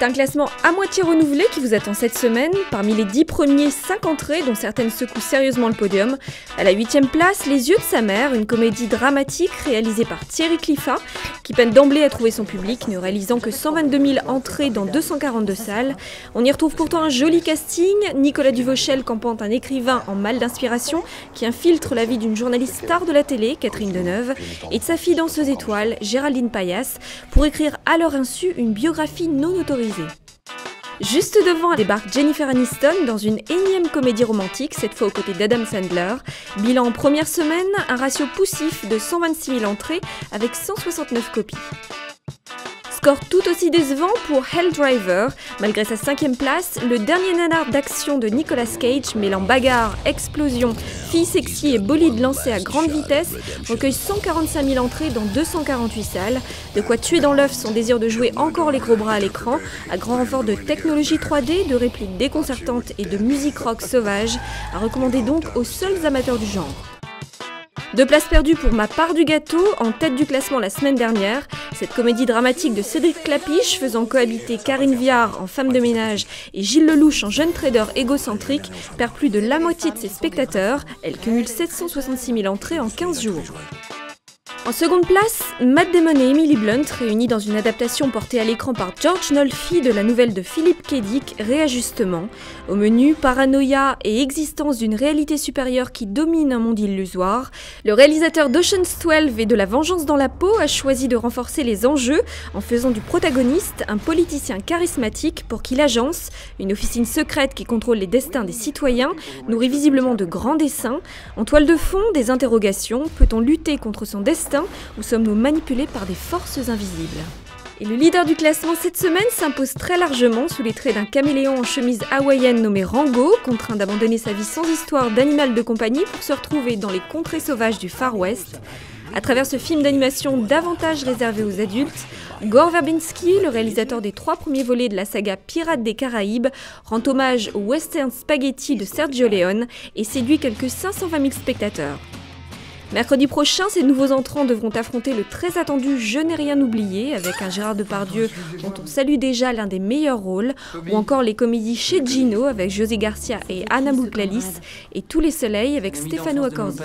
C'est un classement à moitié renouvelé qui vous attend cette semaine. Parmi les 10 premiers, 5 entrées, dont certaines secouent sérieusement le podium. À la 8e place, Les yeux de sa mère, une comédie dramatique réalisée par Thierry Cliffat, qui peine d'emblée à trouver son public, ne réalisant que 122 000 entrées dans 242 salles. On y retrouve pourtant un joli casting, Nicolas Duvauchel campant un écrivain en mal d'inspiration, qui infiltre la vie d'une journaliste star de la télé, Catherine Deneuve, et de sa fille danseuse étoile, Géraldine Payas, pour écrire à leur insu une biographie non autorisée. Juste devant débarque Jennifer Aniston dans une énième comédie romantique, cette fois aux côtés d'Adam Sandler. Bilan en première semaine, un ratio poussif de 126 000 entrées avec 169 copies. Score tout aussi décevant pour Hell Driver. Malgré sa 5e place, le dernier nanar d'action de Nicolas Cage, mêlant bagarre, explosion, filles sexy et bolide lancé à grande vitesse, recueille 145 000 entrées dans 248 salles. De quoi tuer dans l'œuf son désir de jouer encore les gros bras à l'écran, à grand renfort de technologie 3D, de répliques déconcertantes et de musique rock sauvage, à recommander donc aux seuls amateurs du genre. 2 places perdues pour Ma part du gâteau, en tête du classement la semaine dernière. Cette comédie dramatique de Cédric Clapiche, faisant cohabiter Karine Viard en femme de ménage et Gilles Lelouch en jeune trader égocentrique, perd plus de la moitié de ses spectateurs. Elle cumule 766 000 entrées en 15 jours. En seconde place, Matt Damon et Emily Blunt, réunis dans une adaptation portée à l'écran par George Nolfi de la nouvelle de Philippe K. Dick, Réajustement. Au menu, paranoïa et existence d'une réalité supérieure qui domine un monde illusoire. Le réalisateur d'Ocean's 12 et de La vengeance dans la peau a choisi de renforcer les enjeux en faisant du protagoniste un politicien charismatique pour qui l'agence, une officine secrète qui contrôle les destins des citoyens, nourrit visiblement de grands desseins. En toile de fond, des interrogations. Peut-on lutter contre son destin ou sommes-nous manipulés par des forces invisibles? Et le leader du classement cette semaine s'impose très largement sous les traits d'un caméléon en chemise hawaïenne nommé Rango, contraint d'abandonner sa vie sans histoire d'animal de compagnie pour se retrouver dans les contrées sauvages du Far West. À travers ce film d'animation davantage réservé aux adultes, Gore Verbinski, le réalisateur des 3 premiers volets de la saga Pirates des Caraïbes, rend hommage au western spaghetti de Sergio Leone et séduit quelques 520 000 spectateurs. Mercredi prochain, ces nouveaux entrants devront affronter le très attendu Je n'ai rien oublié, avec un Gérard Depardieu dont on salue déjà l'un des meilleurs rôles, ou encore les comédies Chez Gino avec José Garcia et Anna Boukelalis, et Tous les soleils avec Stefano Accorsi.